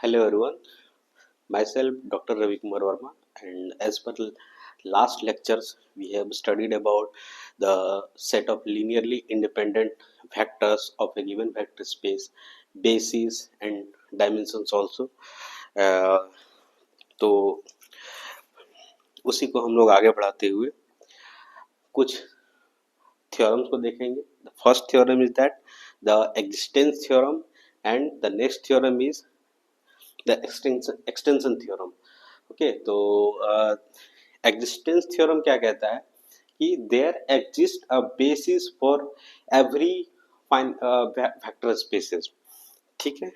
Hello everyone, myself Dr. Ravi Kumar Verma, and as per last lectures we have studied about the set of linearly independent vectors of a given vector space, bases and dimensions also. uh, तो उसी को हम लोग आगे बढ़ाते हुए कुछ theorems को देखेंगे. The first theorem is that the existence theorem, and the next theorem is the extension theorem. Okay तो एग्जिस्टेंस थ्योरम क्या कहता है कि there exist a basis for every vector spaces. ठीक है,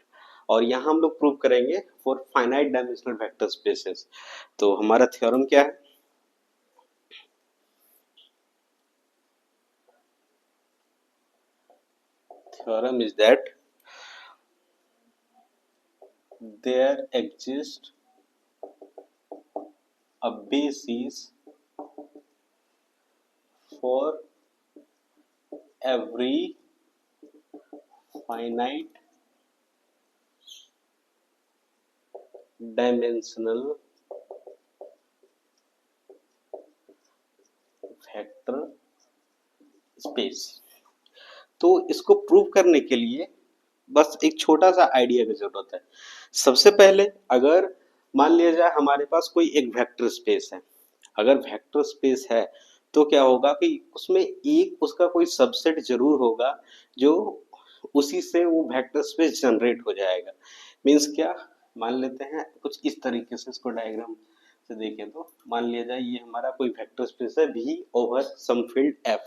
और यहाँ हम लोग प्रूव करेंगे for finite dimensional vector spaces. तो हमारा थ्योरम क्या है? Theorem is that there exist a basis for every finite dimensional vector space. तो इसको प्रूव करने के लिए बस एक छोटा सा आइडिया की जरूरत है. सबसे पहले अगर मान लिया जाए हमारे पास कोई एक वेक्टर स्पेस है. अगर वेक्टर स्पेस है तो क्या होगा कि उसमें एक उसका कोई सबसेट जरूर होगा जो उसी से वो वेक्टर स्पेस जनरेट हो जाएगा. मीन्स क्या, मान लेते हैं कुछ इस तरीके से इसको डायग्राम से देखें तो मान लिया जाए ये हमारा कोई वेक्टर स्पेस है V over some field F.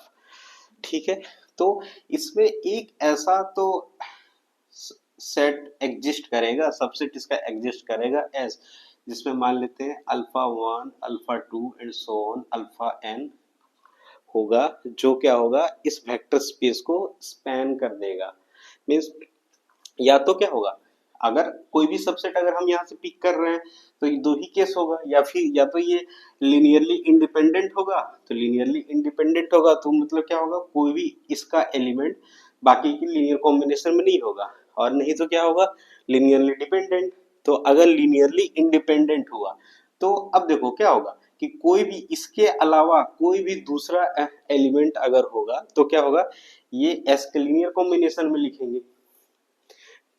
ठीक है, तो इसमें एक ऐसा तो सेट एग्जिस्ट करेगा, सबसेट इसका एग्जिस्ट करेगा एस, जिसमें मान लेते हैं alpha 1 alpha 2 and so on alpha n होगा, जो क्या होगा इस वेक्टर स्पेस को स्पैन कर देगा. मीन्स या तो क्या होगा, अगर कोई भी सबसेट अगर हम यहाँ से पिक कर रहे हैं तो ये दो ही केस होगा, या फिर या तो ये लिनियरली इंडिपेंडेंट होगा. तो लिनियरली इंडिपेंडेंट होगा तो मतलब क्या होगा, कोई भी इसका एलिमेंट बाकी की लीनियर कॉम्बिनेशन में नहीं होगा, और नहीं तो क्या होगा लिनियरली डिपेंडेंट. तो अगर लिनियरली इंडिपेंडेंट हुआ तो अब देखो क्या होगा कि कोई भी इसके अलावा कोई भी दूसरा एलिमेंट अगर होगा तो क्या होगा, ये एस के लीनियर कॉम्बिनेशन में लिखेंगे.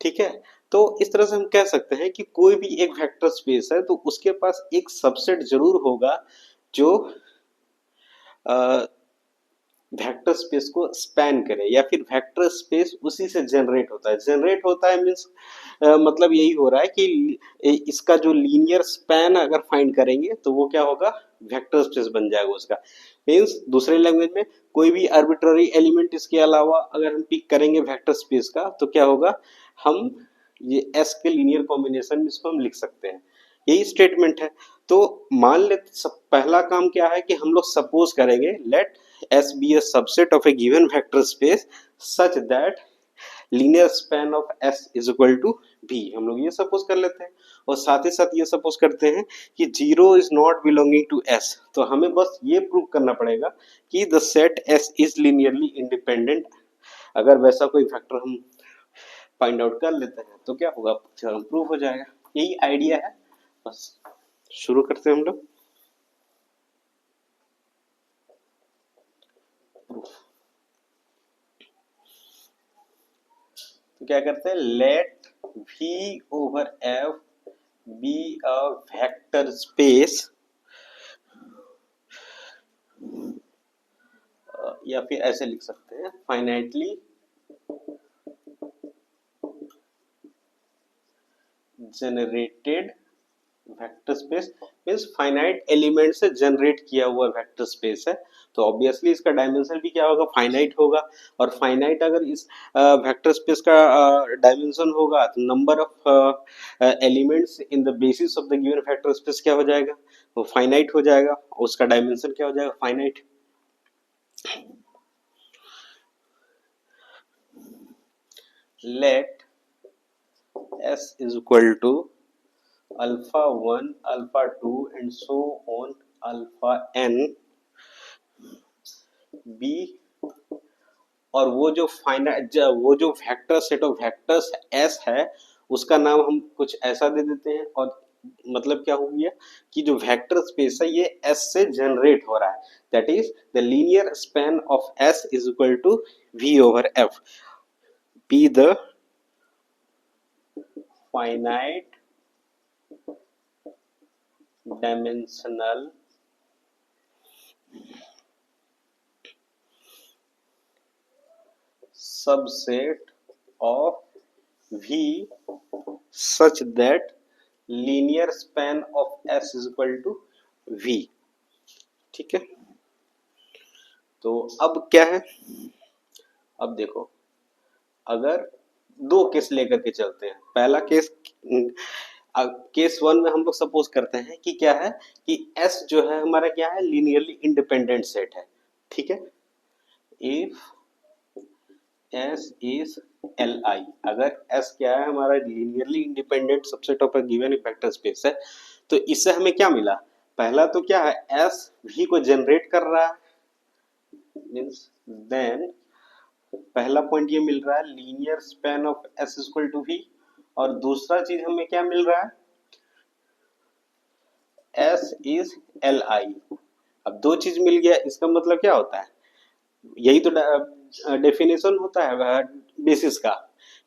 ठीक है, तो इस तरह से हम कह सकते हैं कि कोई भी एक वेक्टर स्पेस है तो उसके पास एक सबसेट जरूर होगा जो वेक्टर स्पेस को स्पैन करे, या फिर वेक्टर स्पेस उसी से जनरेट होता है. जनरेट होता है मीन्स मतलब यही हो रहा है कि इसका जो लीनियर स्पैन अगर फाइंड करेंगे तो वो क्या होगा, वेक्टर स्पेस बन जाएगा उसका. मीन्स दूसरे लैंग्वेज में कोई भी आर्बिट्ररी एलिमेंट इसके अलावा अगर हम पिक करेंगे वेक्टर स्पेस का तो क्या होगा, हम ये एस के लीनियर कॉम्बिनेशन में इसको हम लिख सकते हैं. यही स्टेटमेंट है. तो मान ले पहला काम क्या है कि हम लोग सपोज करेंगे late S be a subset of a given vector space such that linear span of S is equal to V. हम लोग ये सपोज कर लेते हैं, और साथ ही साथ ये सपोज करते हैं कि zero is not belonging to S. तो हमें बस ये प्रूव करना पड़ेगा कि the set S is linearly independent. अगर वैसा कोई फैक्टर हम फाइंड आउट कर लेते हैं तो क्या होगा, थ्योरम प्रूव हो जाएगा. यही आइडिया है. बस शुरू करते हैं हम लोग. तो क्या करते हैं, let V over F be a vector space, या फिर ऐसे लिख सकते हैं finitely generated vector space. Means finite element से जनरेट किया हुआ वेक्टर स्पेस है. तो ऑब्वियसली इसका डायमेंशन भी क्या होगा, फाइनाइट होगा. और फाइनाइट अगर इस वेक्टर स्पेस का डायमेंशन होगा तो number of elements in the basis of the given vector space क्या हो जाएगा, वो फाइनाइट हो जाएगा. और उसका डायमेंशन क्या हो जाएगा, finite. Let S is equal to alpha 1 alpha 2 and so on alpha n b, और वो जो फाइनाइट वो जो vector set of vectors S है उसका नाम हम कुछ ऐसा दे देते हैं, और मतलब क्या हो गया कि जो वेक्टर स्पेस है ये S से जनरेट हो रहा है, that is the linear span of S is equal to V over F, be the finite dimensional subset of V such that linear span of S is equal to V। ठीक है, तो अब क्या है, अब देखो, अगर दो केस लेकर के चलते हैं। पहला केस, केस वन में हम लोग सपोज करते हैं कि क्या है कि S जो है हमारा क्या है, लीनियरली इंडिपेंडेंट सेट है। ठीक है, इफ S is Li, अगर S क्या है हमारा linearly independent subset of a given vector space है, तो इससे हमें क्या मिला, पहला तो क्या है S V को जनरेट कर रहा है, मींस देन पहला पॉइंट ये मिल रहा है linear span of S equal to V, और दूसरा चीज हमें क्या मिल रहा है, S is Li। अब दो चीज मिल गया, इसका मतलब क्या होता है, यही तो डेफिनेशन होता है बेसिस का।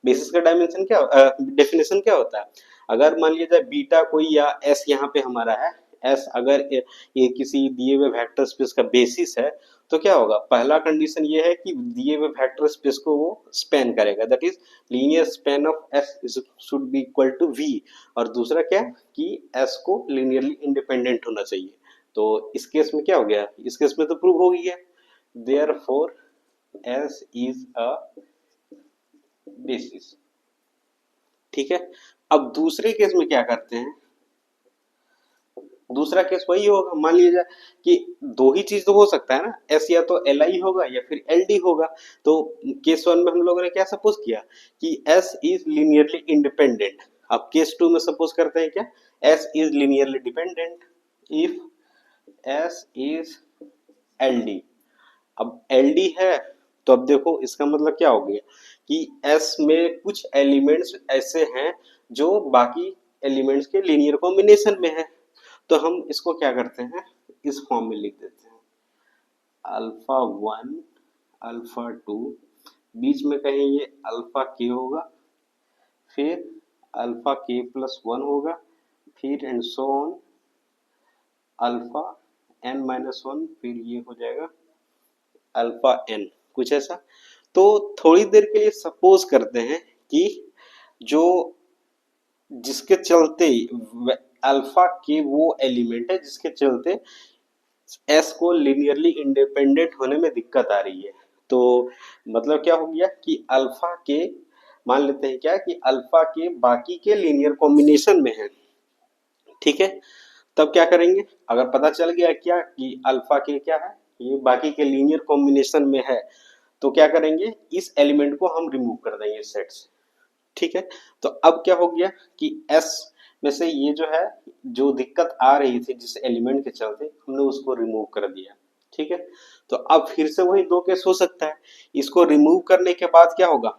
बेसिस का डायमेंशन क्या, डेफिनेशन क्या होता है, अगर मान लिया जाए बीटा कोई या एस यहाँ पे हमारा है, एस अगर ये किसी दिए हुए वेक्टर स्पेस का बेसिस है, तो क्या होगा, पहला कंडीशन ये है कि दिए हुए वेक्टर स्पेस को वो स्पैन करेगा, that is linear span of S should be equal to V, और दूसरा क्या कि एस को लीनियरली इंडिपेंडेंट होना चाहिए। तो इस केस में क्या हो गया, इस केस में तो प्रूव हो गया, therefore S is a basis। ठीक है, अब दूसरे केस में क्या करते हैं, दूसरा केस वही होगा, मान लीजिए जाए कि दो ही चीज तो हो सकता है ना, एस या तो एल आई होगा या फिर एल डी होगा। तो केस वन में हम लोगों ने क्या सपोज किया कि एस इज लीनियरली इंडिपेंडेंट। अब केस टू में सपोज करते हैं क्या, S is linearly dependent if S is L D. अब एल डी है, तो अब देखो इसका मतलब क्या हो गया कि S में कुछ एलिमेंट्स ऐसे हैं जो बाकी एलिमेंट्स के लीनियर कॉम्बिनेशन में है, तो हम इसको क्या करते हैं, इस फॉर्म में लिख देते हैं, अल्फा वन अल्फा टू, बीच में कहीं ये अल्फा के होगा, फिर अल्फा के प्लस वन होगा, फिर and so on alpha n minus one, फिर ये हो जाएगा अल्फा एन, कुछ ऐसा। तो थोड़ी देर के लिए सपोज करते हैं कि जो जिसके चलते अल्फा के वो एलिमेंट है जिसके चलते एस को लिनियरली इंडिपेंडेंट होने में दिक्कत आ रही है। तो मतलब क्या हो गया कि अल्फा के, मान लेते हैं क्या कि अल्फा के बाकी के लीनियर कॉम्बिनेशन में है। ठीक है, तब क्या करेंगे, अगर पता चल गया क्या कि अल्फा के क्या है, ये बाकी के लीनियर कॉम्बिनेशन में है, तो क्या करेंगे, इस एलिमेंट को हम रिमूव कर देंगे सेट से। ठीक है, तो अब क्या हो गया कि S में से ये जो है, जो दिक्कत आ रही थी जिस एलिमेंट के चलते, हमने उसको रिमूव कर दिया। ठीक है, तो अब फिर से वही दो केस हो सकता है, इसको रिमूव करने के बाद क्या होगा,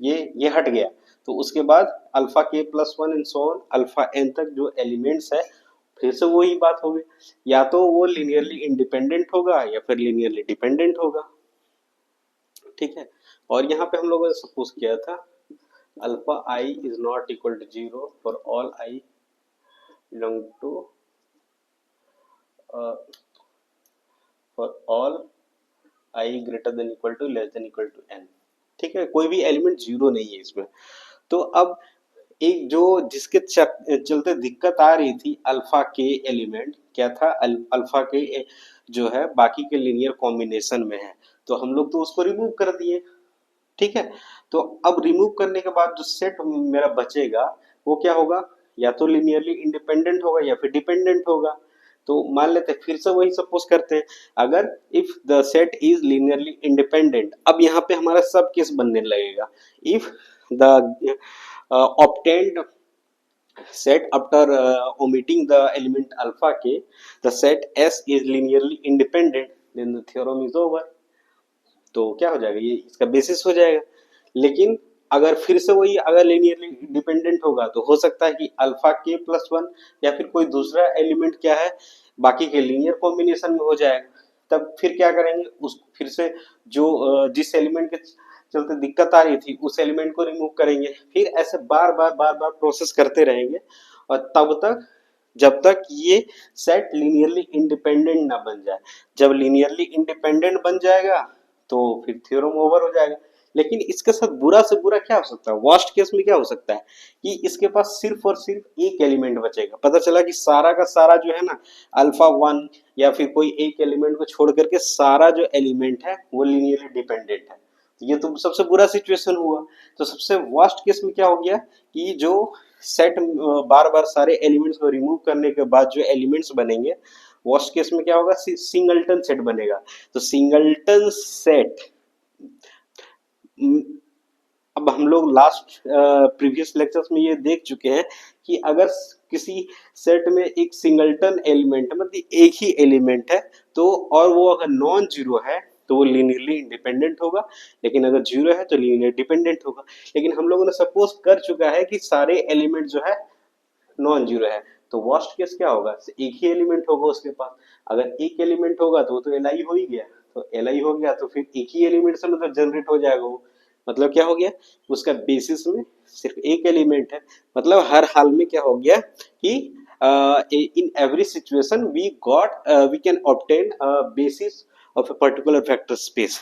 ये हट गया, तो उसके बाद alpha k plus one and so on alpha n तक जो एलिमेंट्स है, फिर से वही बात होगी, या तो वो लिनियरली इंडिपेंडेंट होगा या फिर लिनियरली डिपेंडेंट होगा। ठीक है, और यहाँ पे हम लोगों ने सपोज किया था alpha i is not equal to zero for all i belong to for all i greater than equal to less than equal to n. ठीक है, कोई भी एलिमेंट जीरो नहीं है इसमें। तो अब एक जो जिसके चलते दिक्कत आ रही थी, अल्फा के एलिमेंट क्या था, अल्फा के जो है बाकी के लीनियर कॉम्बिनेशन में है, तो हम लोग तो उसको रिमूव कर दिए। ठीक है, तो अब रिमूव करने के बाद जो सेट मेरा बचेगा वो क्या होगा, या तो लिनियरली इंडिपेंडेंट होगा या फिर डिपेंडेंट होगा। तो मान लेते हैं, फिर से वही सपोज करते हैं, अगर if the set is linearly independent, अब यहाँ पे हमारा सब केस बनने लगेगा, if the obtained set after omitting the element alpha k, the set S is linearly independent, then the theorem is over। तो क्या हो जाएगा, ये इसका बेसिस हो जाएगा। लेकिन अगर फिर से वही अगर लीनियरली डिपेंडेंट होगा तो हो सकता है कि अल्फा के प्लस वन या फिर कोई दूसरा एलिमेंट क्या है बाकी के लीनियर कॉम्बिनेशन में हो जाएगा। तब फिर क्या करेंगे, उस फिर से जो जिस एलिमेंट के चलते दिक्कत आ रही थी उस एलिमेंट को रिमूव करेंगे, फिर ऐसे बार बार प्रोसेस करते रहेंगे और तब तक जब तक ये सेट लीनियरली इंडिपेंडेंट ना बन जाए। जब लीनियरली इंडिपेंडेंट बन जाएगा तो फिर थ्योरम ओवर हो जाएगा। लेकिन इसके साथ बुरा से बुरा क्या हो सकता है, वर्स्ट केस में क्या हो सकता है कि इसके पास सिर्फ और सिर्फ एक एलिमेंट बचेगा। पता चला कि सारा का सारा जो है ना अल्फा वन या फिर कोई एक एलिमेंट को छोड़ करके सारा जो एलिमेंट है वो लीनियरली डिपेंडेंट है। ये तो सबसे बुरा सिचुएशन हुआ। तो सबसे वर्स्ट केस में क्या हो गया कि जो सेट बार बार सारे एलिमेंट्स को रिमूव करने के बाद जो एलिमेंट्स बनेंगे, वर्स्ट केस में क्या होगा, सिंगलटन सेट बनेगा। तो सिंगलटन सेट, अब हम लोग लास्ट प्रीवियस लेक्चर्स में ये देख चुके हैं कि अगर किसी सेट में एक सिंगलटन एलिमेंट है मतलब एक ही एलिमेंट है तो और वो अगर नॉन जीरो है तो वो लीनियरली इंडिपेंडेंट होगा, लेकिन अगर जीरो है तो लीनियर डिपेंडेंट होगा। लेकिन हम लोगों ने सपोज कर चुका है कि सारे एलिमेंट जो है नॉन जीरो है, तो वर्स्ट केस क्या होगा, एक ही एलिमेंट होगा उसके पास। अगर एक एलिमेंट होगा तो वो तो एल आई हो ही गया, तो एल आई हो गया तो फिर एक ही एलिमेंट से मतलब जनरेट हो जाएगा वो। मतलब क्या हो गया, उसका बेसिस में सिर्फ एक एलिमेंट है। मतलब हर हाल में क्या हो गया कि in every situation we can obtain basis of a particular vector space.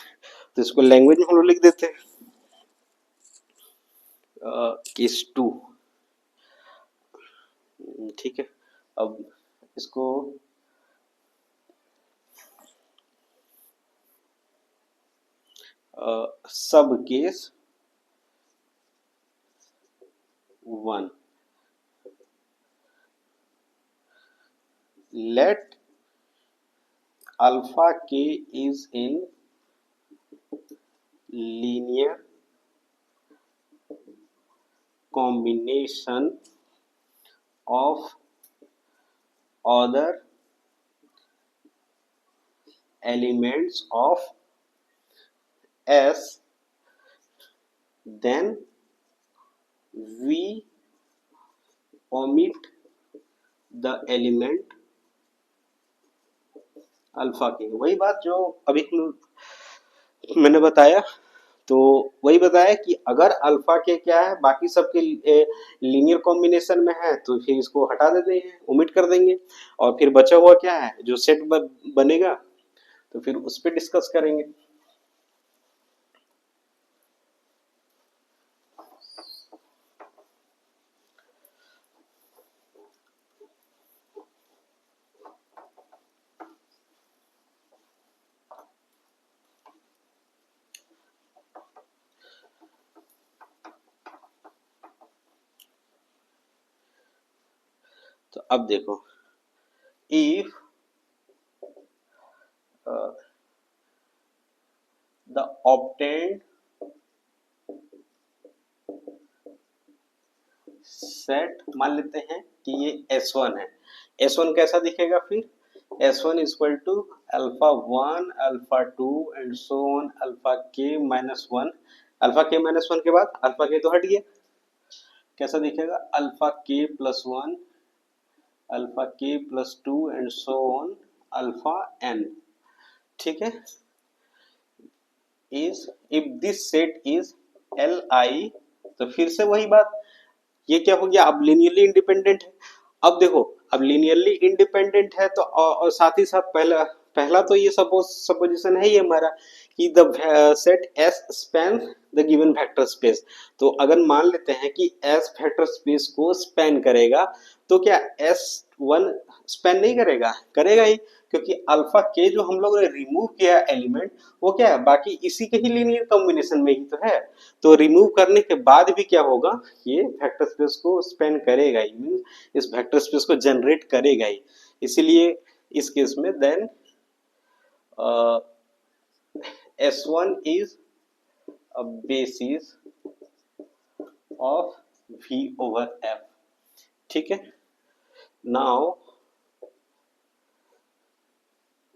तो इसको लैंग्वेज में हम लोग लिख देते हैं केस टू। ठीक है, अब इसको सब case one, let alpha k is in linear combination of other elements of S, then we omit the element alpha के। वही बात जो अभी मैंने बताया, तो वही बताया कि अगर अल्फा के क्या है बाकी सबके लीनियर कॉम्बिनेशन में है तो फिर इसको हटा देते हैं, ओमिट कर देंगे, और फिर बचा हुआ क्या है जो सेट बनेगा तो फिर उस पर डिस्कस करेंगे। तो अब देखो, इफ the obtained सेट मान लेते हैं कि ये S1 है। S1 कैसा दिखेगा फिर, S1 equal to alpha one alpha two and so on alpha k minus one. Alpha k minus one के बाद अल्फा के तो हट गया, कैसा दिखेगा, alpha k plus one alpha k plus two and so on alpha n. ठीक है, is if this set is L I, तो फिर से वही बात, ये क्या हो गया, अब लीनियरली इंडिपेंडेंट है। अब देखो, अब लीनियरली इंडिपेंडेंट है तो और साथ ही साथ पहला पहला तो ये सपोजिशन है ये हमारा कि the set S span the given vector space. तो अगर मान लेते हैं कि एस वेक्टर स्पेस को स्पैन करेगा तो क्या एस वन स्पैन नहीं करेगा, करेगा ही, क्योंकि अल्फा के जो हम लोग ने रिमूव किया एलिमेंट वो क्या है बाकी इसी के ही लीनियर कॉम्बिनेशन में ही तो है। तो रिमूव करने के बाद भी क्या होगा, ये वेक्टर स्पेस को स्पैन करेगा ही, मींस इस वेक्टर स्पेस को जनरेट करेगा ही। इसीलिए इस केस में then S1 is a basis of V over F। ठीक है, now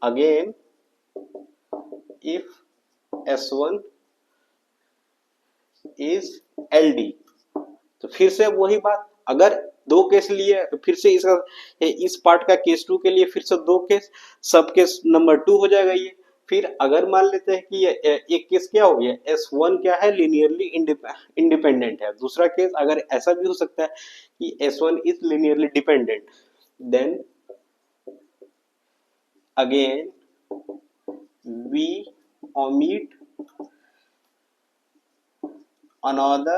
again if S1 is LD। तो फिर से वही बात, अगर दो केस लिए तो फिर से इसका इस पार्ट का केस 2 के लिए फिर से दो केस, सब केस नंबर 2 हो जाएगा ये। फिर अगर मान लेते हैं कि ये एक केस क्या हो गया, S1 क्या है, लीनियरली इंडिपेंडेंट है। दूसरा केस अगर ऐसा भी हो सकता है कि S1 is linearly dependent, then again we omit another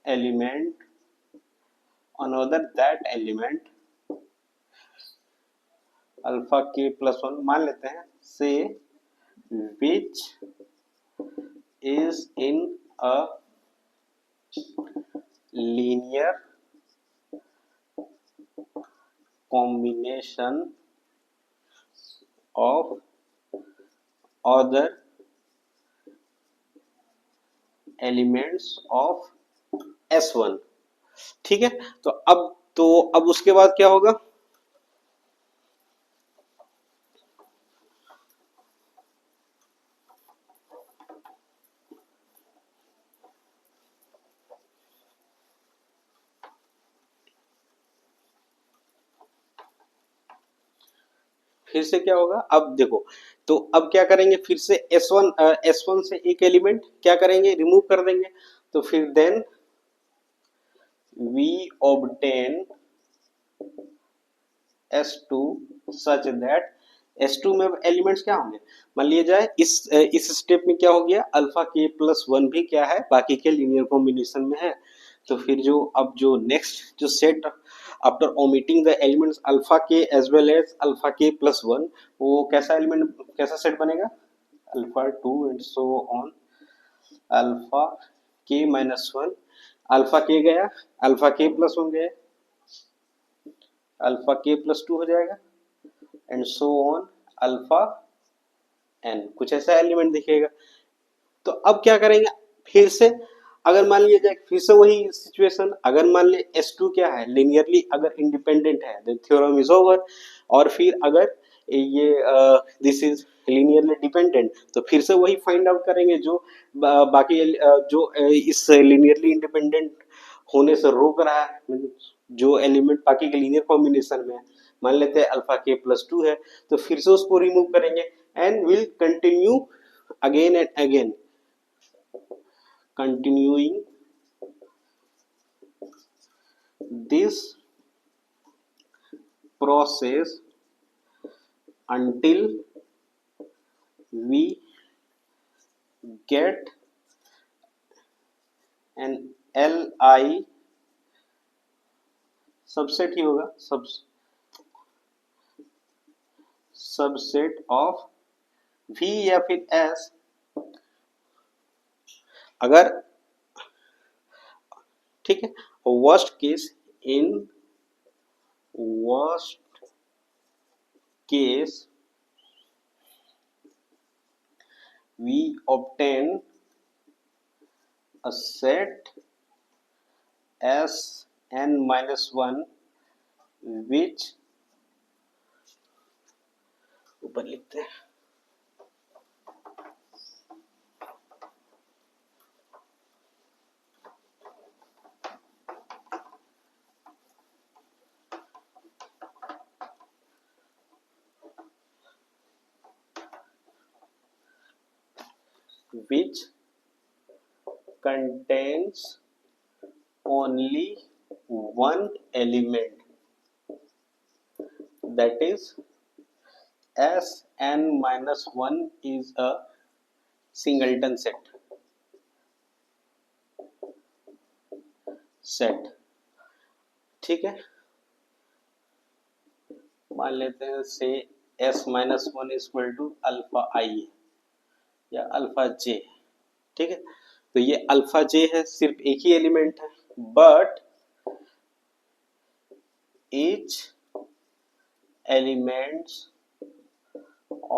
element, another that element alpha k plus 1 मान लेते हैं, say which is in a linear combination of other elements of S1। ठीक है, तो अब उसके बाद क्या होगा, फिर से क्या होगा, अब देखो, तो अब क्या करेंगे, फिर से S1 से एक एलिमेंट क्या करेंगे, रिमूव कर देंगे। तो फिर then we obtain S2 such that S2 में एलिमेंट्स क्या होंगे, मान लिया जाए इस स्टेप में क्या हो गया, अल्फा के प्लस 1 भी क्या है, बाकी के लीनियर कॉम्बिनेशन में है। तो फिर जो अब जो नेक्स्ट जो set after omitting the elements alpha के as well as alpha k plus 1, वो कैसा एलिमेंट, कैसा सेट बनेगा, alpha 2 and so on, alpha k minus 1, alpha के गया, अल्फा के प्लस 1 गया, अल्फा के प्लस 2 हो जाएगा and so on alpha n, कुछ ऐसा एलिमेंट दिखेगा। तो अब क्या करेंगे, फिर से अगर मान लिया जाए, फिर से वही सिचुएशन, अगर मान ले S2 क्या है, लिनियरली अगर इंडिपेंडेंट है, देन थ्योरम इज ओवर। और फिर अगर ये दिस इज लिनियरली डिपेंडेंट, तो फिर से वही फाइंड आउट करेंगे जो बाकी जो इस लिनियरली इंडिपेंडेंट होने से रोक रहा है, जो एलिमेंट बाकी के लीनियर कॉम्बिनेशन में है, मान लेते हैं अल्फा के प्लस 2 है, तो फिर से उसको रिमूव करेंगे and will continue again and again, continuing this process until we get an Li subset ही होगा, सबसेट ऑफ V या फिर S, अगर ठीक है, worst case, in worst case we obtain a set Sn minus 1 which ऊपर लिखते हैं which contains only one element, that is Sn minus 1 is a singleton set। ठीक है, मान लेते हैं से S minus 1 equal to alpha i या अल्फा जे। ठीक है, तो ये अल्फा जे है, सिर्फ एक ही एलिमेंट है, but each elements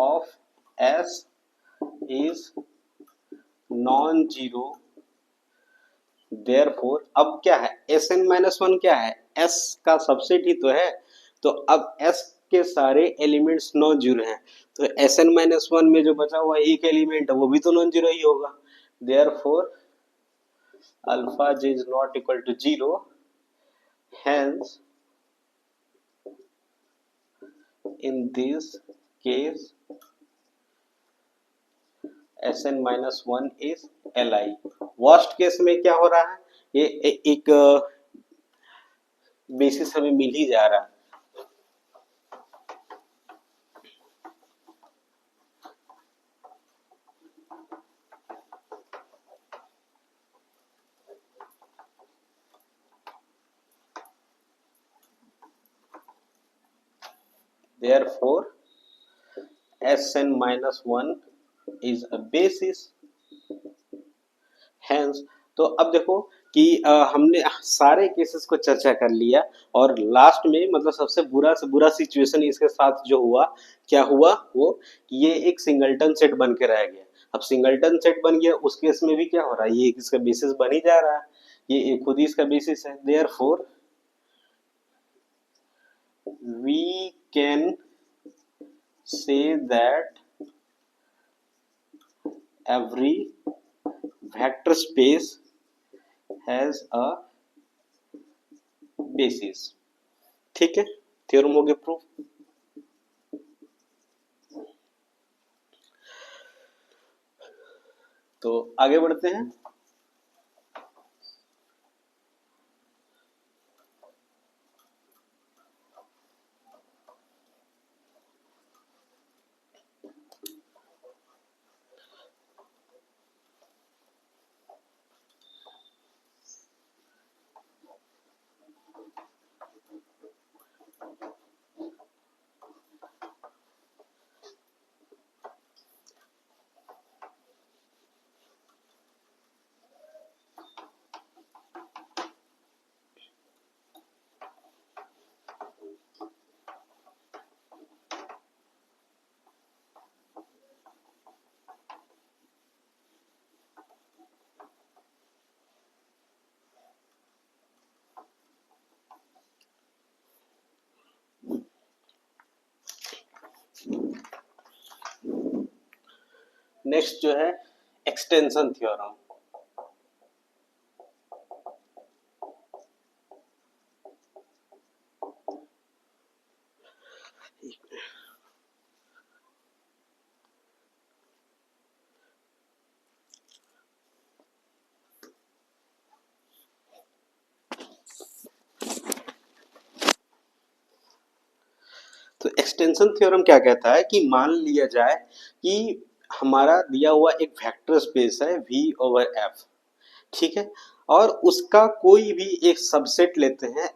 of S is non-zero, therefore अब क्या है, Sn माइनस 1 क्या है, S का सबसेट ही तो है, तो अब S के सारे एलिमेंट्स नॉन जीरो हैं, तो Sn माइनस 1 में जो बचा हुआ एक एलिमेंट है वो भी तो नॉन जीरो ही होगा। therefore alpha j is not equal to 0, hence in this case Sn minus 1 is Li। Worst case में क्या हो रहा है, ये एक बेसिस हमें मिल ही जा रहा है। Therefore Sn minus 1 is a basis, hence। तो अब देखो कि हमने सारे केसेस को चर्चा कर लिया और लास्ट में मतलब सबसे बुरा से बुरा सिचुएशन इसके साथ जो हुआ, क्या हुआ वो कि ये एक सिंगलटन सेट बन के रह गया। अब सिंगलटन सेट बन गया, उस केस में भी क्या हो रहा है, ये इसका बेसिस बन ही जा रहा है, ये खुद ही इसका बेसिस है। Therefore we can say that every vector space has a basis। ठीक है, थ्योरम हो गया प्रूफ। तो आगे बढ़ते हैं। नेक्स्ट जो है एक्सटेंशन थ्योरम। तो एक्सटेंशन थ्योरम क्या कहता है कि मान लिया जाए कि हमारा दिया हुआ एक वेक्टर स्पेस है V ओवर F, ठीक है, और उसका कोई भी एक सबसेट लेते हैं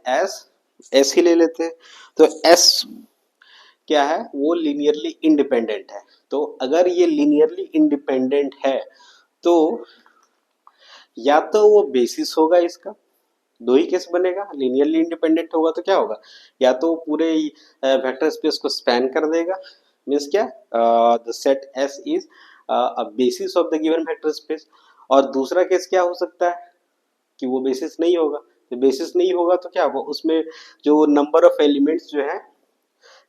S ही ले लेते हैं। तो S क्या है, वो लीनियरली इंडिपेंडेंट है। तो अगर ये लीनियरली इंडिपेंडेंट है तो या तो वो बेसिस होगा इसका, दो ही केस बनेगा, लीनियरली इंडिपेंडेंट होगा तो क्या होगा, या तो पूरे वेक्टर स्पेस को स्पैन कर देगा, मींस क्या, the set S is a basis of the given vector space. और दूसरा केस क्या हो सकता है कि वो बेसिस नहीं होगा। तो बेसिस नहीं होगा तो क्या होगा, उसमें जो नंबर ऑफ एलिमेंट्स जो है,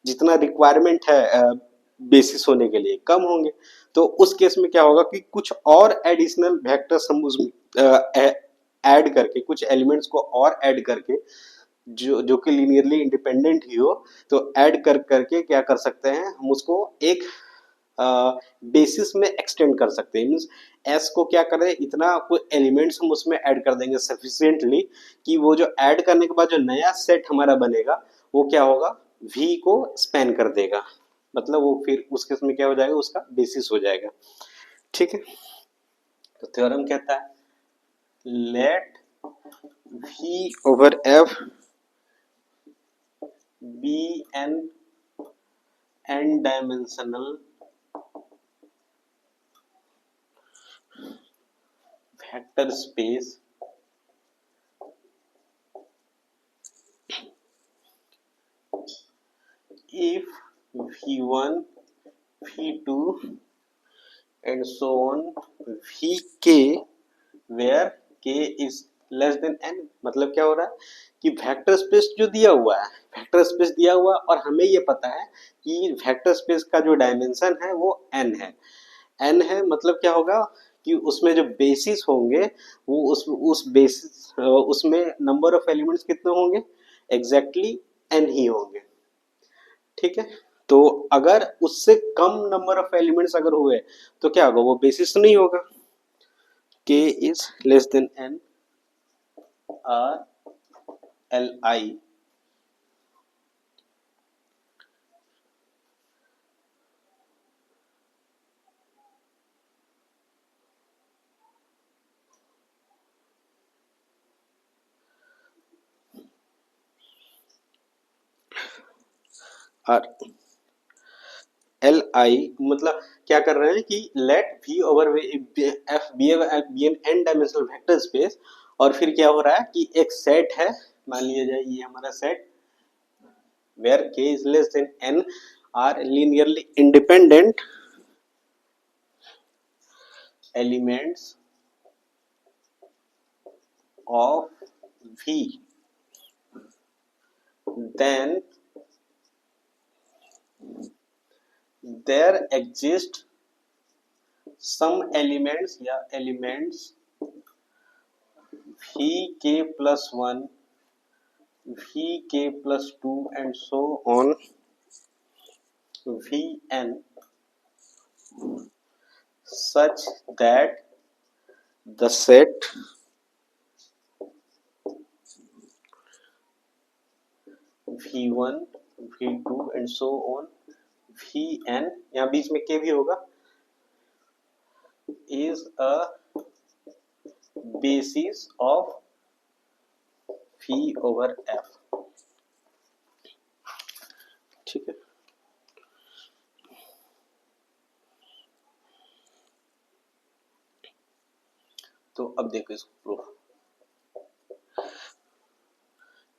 जितना रिक्वायरमेंट है बेसिस होने के लिए, कम होंगे। तो उस केस में क्या होगा कि कुछ और एडिशनल वेक्टर्स हम उसमें ऐड करके, कुछ एलिमेंट्स को और ऐड करके, जो कि लीनियरली इंडिपेंडेंट ही हो, तो ऐड कर करके क्या कर सकते हैं, हम उसको एक बेसिस में एक्सटेंड कर सकते हैं। मीन्स एस को क्या करें, इतना कोई एलिमेंट्स हम उसमें ऐड कर देंगे सफिशिएंटली कि वो जो ऐड करने के बाद जो नया सेट हमारा बनेगा वो क्या होगा, वी को स्पैन कर देगा। मतलब वो फिर उस केस में क्या हो जाएगा, उसका बेसिस हो जाएगा। ठीक है, तो थ्योरम कहता है late V over F be an n-dimensional vector space if V1, V2 and so on Vk where k is less than n। मतलब क्या हो रहा है कि वेक्टर स्पेस जो दिया हुआ है, वेक्टर स्पेस दिया हुआ और हमें ये पता है कि वेक्टर स्पेस का जो डायमेंशन है वो n है। n है मतलब क्या होगा कि उसमें जो बेसिस होंगे वो उस बेसिस उसमें नंबर ऑफ एलिमेंट्स कितने होंगे, एग्जैक्टली n ही होंगे। ठीक है, तो अगर उससे कम नंबर ऑफ एलिमेंट्स अगर हुए तो क्या होगा, वो बेसिस नहीं होगा। k is less than n r l i r li मतलब क्या कर रहे हैं कि let v over f be n n dimensional vector space, और फिर क्या हो रहा है कि एक सेट है, मान लिया जाए ये हमारा set where k is less than n are linearly independent elements of v, then there exist some elements या elements vk plus 1, vk plus 2 and so on vn such that the set v1 v2 and so on vn, यहाँ बीच में k भी होगा, is a basis of v over f। ठीक है, तो अब देखो इसको प्रूफ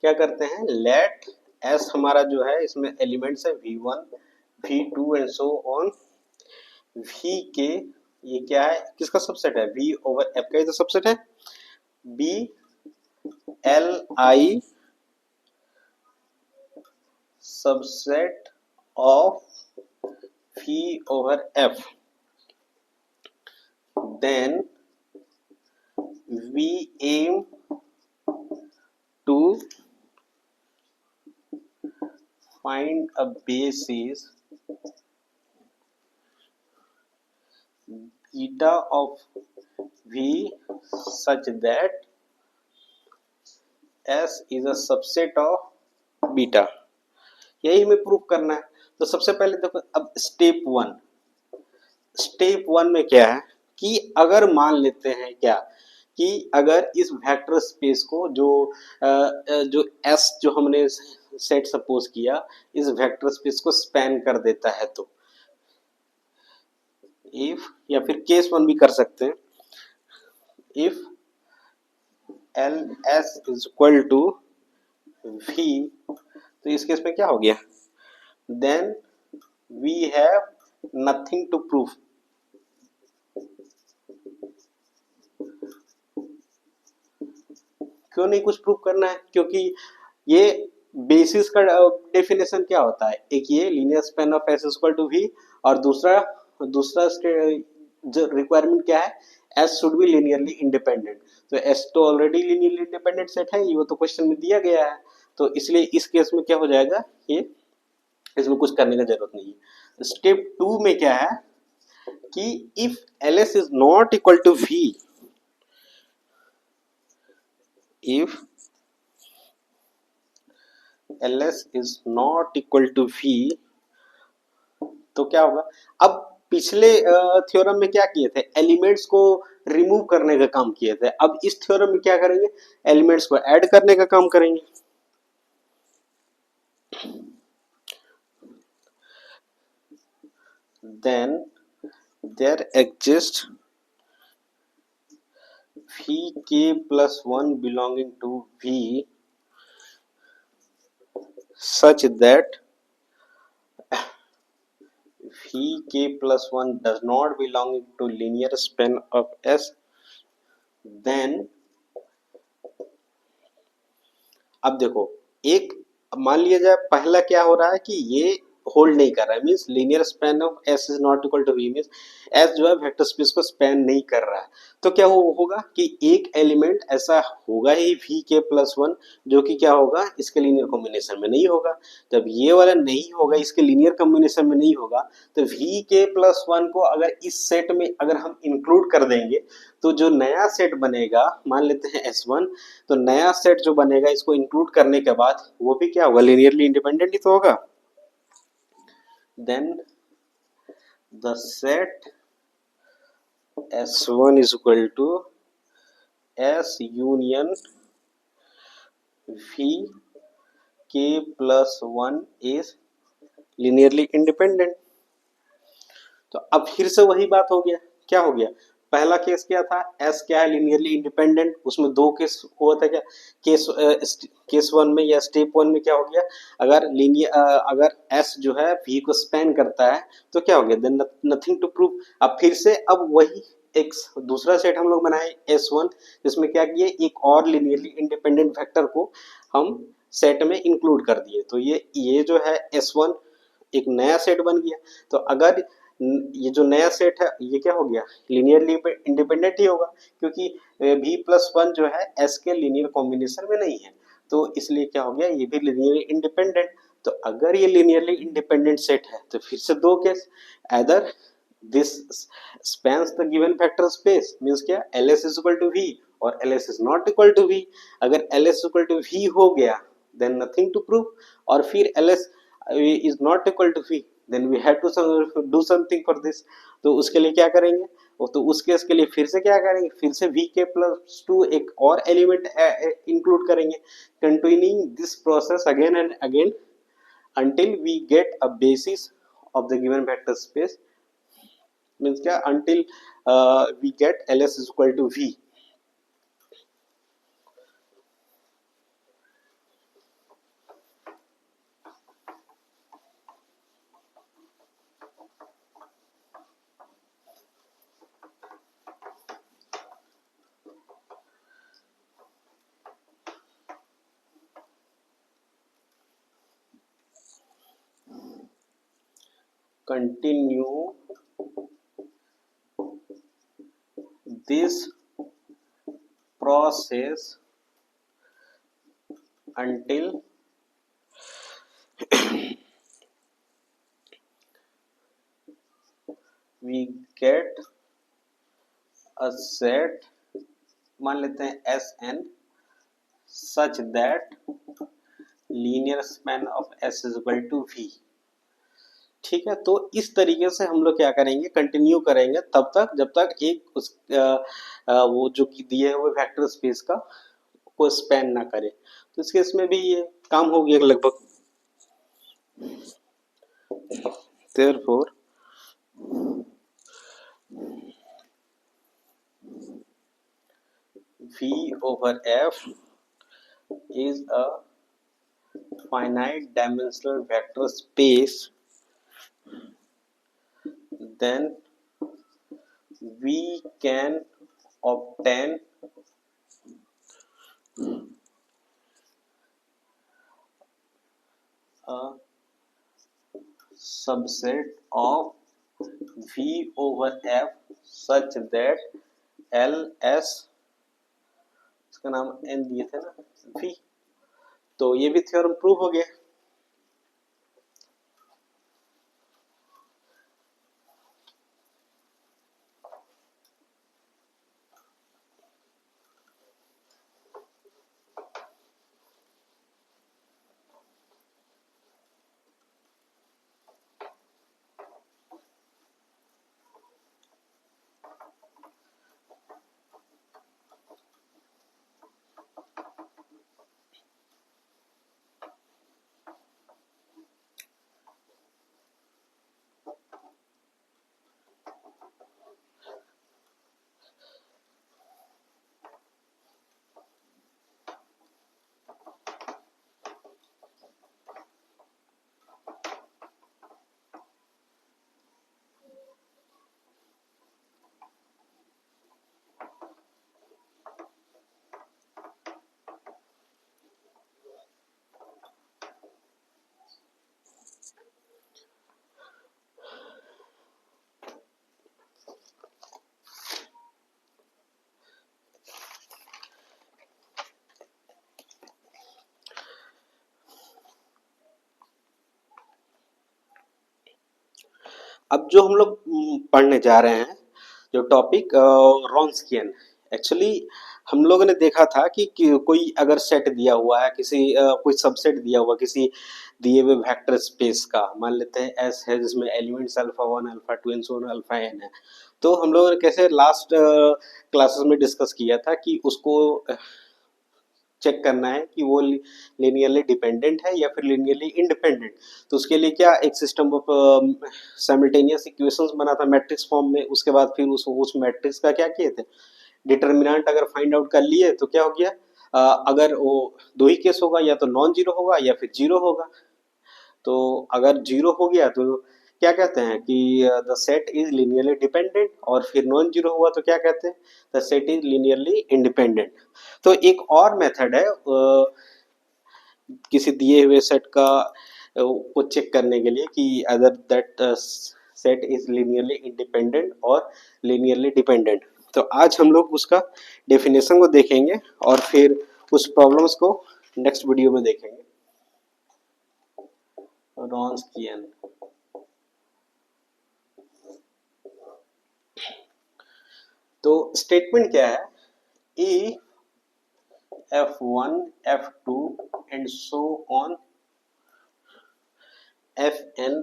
क्या करते हैं। लेट एस हमारा जो है इसमें एलिमेंट्स है v1 v2 and so on v के, ये क्या है, किसका सबसेट है, v ओवर f का ही तो सबसेट है, b l i subset of v over f, then we aim to find a basis beta of v such that s is a subset of beta। यही हमें proof करना है। तो सबसे पहले देखो, अब स्टेप वन में क्या है कि अगर मान लेते हैं क्या कि अगर इस वेक्टर स्पेस को जो एस जो हमने सेट सपोज किया इस वेक्टर स्पेस को स्पैन कर देता है, तो इफ, या फिर केस वन भी कर सकते हैं, if L S is equal to V, तो इस केस में क्या हो गया, then we have nothing to proof. क्यों नहीं कुछ प्रूफ करना है, क्योंकि ये बेसिस का डेफिनेशन क्या होता है, एक ये linear span of S equal to V, और दूसरा रिक्वायरमेंट क्या है, S should be linearly independent. तो एस तो ऑलरेडी लीनियरली इंडिपेंडेंट सेट है, ये तो क्वेश्चन में दिया गया है, तो इसलिए इस केस में क्या हो जाएगा, ये इसमें कुछ करने का जरूरत नहीं है। स्टेप टू में क्या है कि if L S is not equal to V, if ls is not equal to v, तो क्या होगा, अब पिछले थ्योरम में क्या किए थे, एलिमेंट्स को रिमूव करने का काम किए थे, अब इस थ्योरम में क्या करेंगे, एलिमेंट्स को ऐड करने का काम करेंगे। then there exists vk plus 1 belonging to v such that vk plus 1 does not belong to linear span of s, then अब देखो, एक मान लिया जाए पहला क्या हो रहा है कि ये होल्ड नहीं कर रहा है, means linear span of S is not equal to V, means S जो है वेक्टर स्पेस को स्पैन नहीं कर रहा है। तो क्या होगा कि एक एलिमेंट ऐसा होगा ही वी के प्लस वन जो कि क्या होगा इसके लीनियर कॉम्बिनेशन में नहीं होगा। जब ये वाला नहीं होगा, इसके लीनियर कॉम्बिनेशन में नहीं होगा, तो वी के प्लस वन को अगर इस सेट में अगर हम इंक्लूड कर देंगे तो जो नया सेट बनेगा, मान लेते हैं एस वन, तो नया सेट जो बनेगा इसको इंक्लूड करने के बाद वो भी क्या होगा, लीनियरली इंडिपेंडेंट ही तो होगा। Then the set S1 is equal to S union V K plus 1 is linearly independent। तो अब फिर से वही बात हो गया, क्या हो गया, पहला केस क्या था, S क्या है लीनियरली इंडिपेंडेंट, उसमें दो केस हुआ था क्या, केस वन में या स्टेप वन में क्या हो गया, अगर अगर S जो है V को स्पैन करता है तो क्या हो गया, देन नथिंग टू प्रूव। अब फिर से अब वही एक दूसरा सेट हम लोग बनाए S1, जिसमें क्या किए, एक और लीनियरली इंडिपेंडेंट वेक्टर को हम सेट में इंक्लूड कर दिए, तो ये जो है S1 एक नया सेट बन गया। तो अगर ये जो नया सेट है ये क्या हो गया, लीनियरली इंडिपेंडेंट ही होगा, क्योंकि v प्लस वन जो है s के लीनियर कॉम्बिनेशन में नहीं है, तो इसलिए क्या हो गया, ये भी लीनियरली इंडिपेंडेंट। तो अगर ये लीनियरली इंडिपेंडेंट सेट है तो फिर से दो case, either this spans the given vector space, means क्या, ls is equal to v और ls is not equal to v। अगर ls equal to v हो गया then nothing to prove, और फिर ls is not equal to v then we have to do something for this। तो उसके लिए क्या करेंगे, तो उस केस के लिए फिर से क्या करेंगे, फिर से v के प्लस टू एक और एलिमेंट इंक्लूड करेंगे, continuing this process again and again until we get a basis of the given vector space, means क्या, until we get ls is equal to v। continue this process until we get a set, मान लेते हैं S n, such that linear span of S is equal to V. ठीक है, तो इस तरीके से हम लोग क्या करेंगे, कंटिन्यू करेंगे तब तक जब तक एक वो जो कि दिए हुए वेक्टर स्पेस का को स्पैन ना करे। तो इस केस में भी ये काम हो गया लगभग। therefore v over f is a finite dimensional vector space, then we can obtain a subset of v over f such that ls, इसका नाम n दिए थे ना, v, तो ये भी थ्योरम प्रूव हो गया। अब जो हम लोग पढ़ने जा रहे हैं जो टॉपिक रॉन्स्कियन। एक्चुअली हम लोगों ने देखा था कि कोई अगर सेट दिया हुआ है किसी कोई सबसेट दिया हुआ किसी दिए हुए वेक्टर स्पेस का, मान लेते हैं एस है जिसमें elements alpha 1 alpha 2 and so on alpha n है। तो हम लोगों ने कैसे लास्ट क्लासेस में डिस्कस किया था कि उसको चेक करना है कि वो लीनियरली डिपेंडेंट है या फिर लीनियरली इंडिपेंडेंट। तो उसके लिए क्या एक सिस्टम ऑफ साइमल्टेनियस इक्वेशंस बना था मैट्रिक्स फॉर्म में। उसके बाद फिर उस मैट्रिक्स का क्या किए थे, डिटर्मिनेंट अगर फाइंड आउट कर लिए तो क्या हो गया, अगर वो दो ही केस होगा, या तो नॉन जीरो होगा या फिर जीरो होगा। तो अगर जीरो हो गया तो क्या कहते हैं कि the set is linearly dependent, और फिर नॉन जीरो हुआ तो क्या कहते हैं, the set is linearly independent. तो एक और मेथड है किसी दिए हुए सेट का को चेक करने के लिए कि other that set is linearly independent और लीनियरली डिपेंडेंट। तो आज हम लोग उसका डेफिनेशन को देखेंगे और फिर उस प्रॉब्लम्स को नेक्स्ट वीडियो में देखेंगे। रॉन्स्कियन, तो स्टेटमेंट क्या है, ई F1 F2 and so on Fn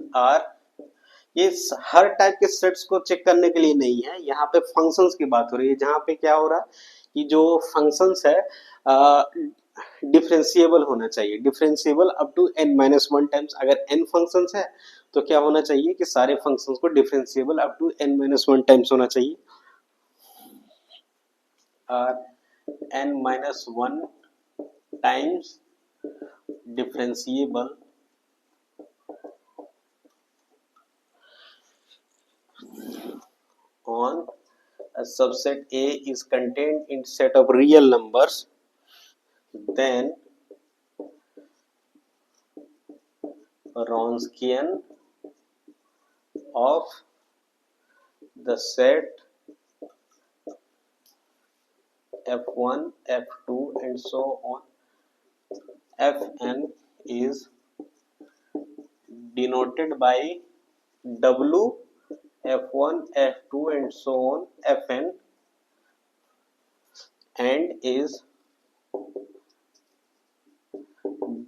ये हर टाइप के सेट्स को चेक करने के लिए नहीं है, यहाँ पे फंक्शंस की बात हो रही है। जहाँ पे क्या हो रहा है कि जो फंक्शंस है डिफरेंशिएबल होना चाहिए, differentiable up to n-1 times. अगर n फंक्शंस है तो क्या होना चाहिए कि सारे फंक्शंस को differentiable up to n-1 times होना चाहिए। n-1 times differentiable on a subset A is contained in set of real numbers, then Wronskian of the set F1, F2 and so on Fn is denoted by W F1, F2 and so on Fn, and is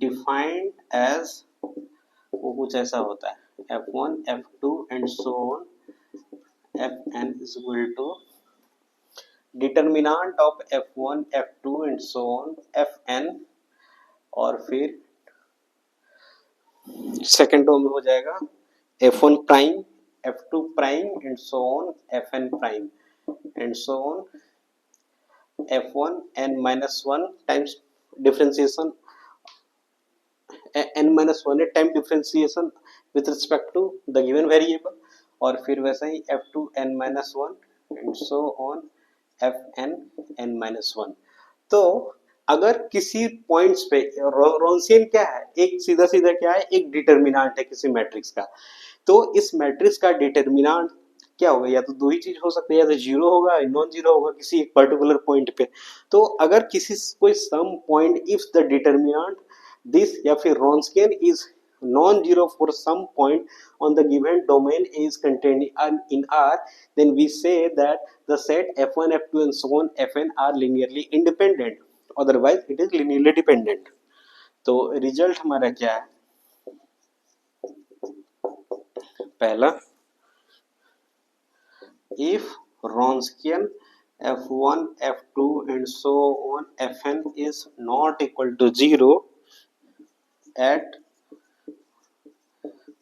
defined as, वो कुछ ऐसा होता है F1, F2 and so on Fn is equal to determinant of F1, F2 and so on Fn, और फिर second row में हो जाएगा F1 prime F2 prime and so on Fn prime and so on F1 n-1 times differentiation n-1 time differentiation with respect to the given variable, और फिर वैसे ही F2 n-1 and so on Fn n-1। तो अगर किसी points पे रॉन्सियन क्या है, एक सीधा सीधा क्या है, एक डिटर्मिनेंट है किसी मैट्रिक्स का। तो इस मैट्रिक्स का डिटर्मिनेंट क्या होगा, या तो दो ही चीज हो सकती है, या तो जीरो होगा नॉन जीरो होगा किसी एक पर्टिकुलर पॉइंट पे। तो अगर किसी कोई some point if the determinant this या फिर Wronskian is non-zero for some point on the given domain is contained in R, then we say that the set F1, F2 and so on Fn are linearly independent, otherwise it is linearly dependent। तो result हमारा क्या है, पहला if Wronskian F1, F2 and so on Fn is not equal to 0 at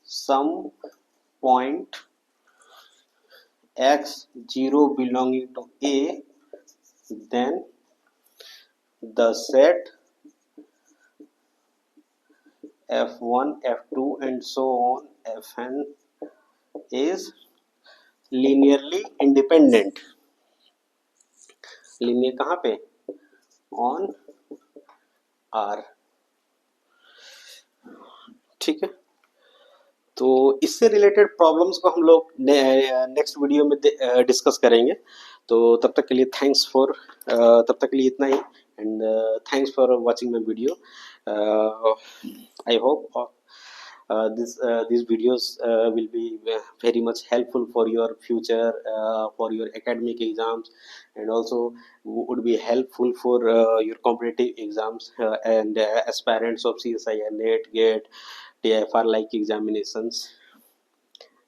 some point x0 belonging to A, then the set F1, F2 and so on Fn is linearly independent। Linear कहाँ पे, on R। ठीक है, तो इससे related problems को हम लोग next video में डिस्कस करेंगे। तो तब तक के लिए तब तक के लिए इतना ही, and thanks for watching my video. I hope These videos will be very much helpful for your future, for your academic exams, and also would be helpful for your competitive exams and aspirants of CSIR, NET, GATE, TFR like examinations.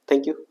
Thank you.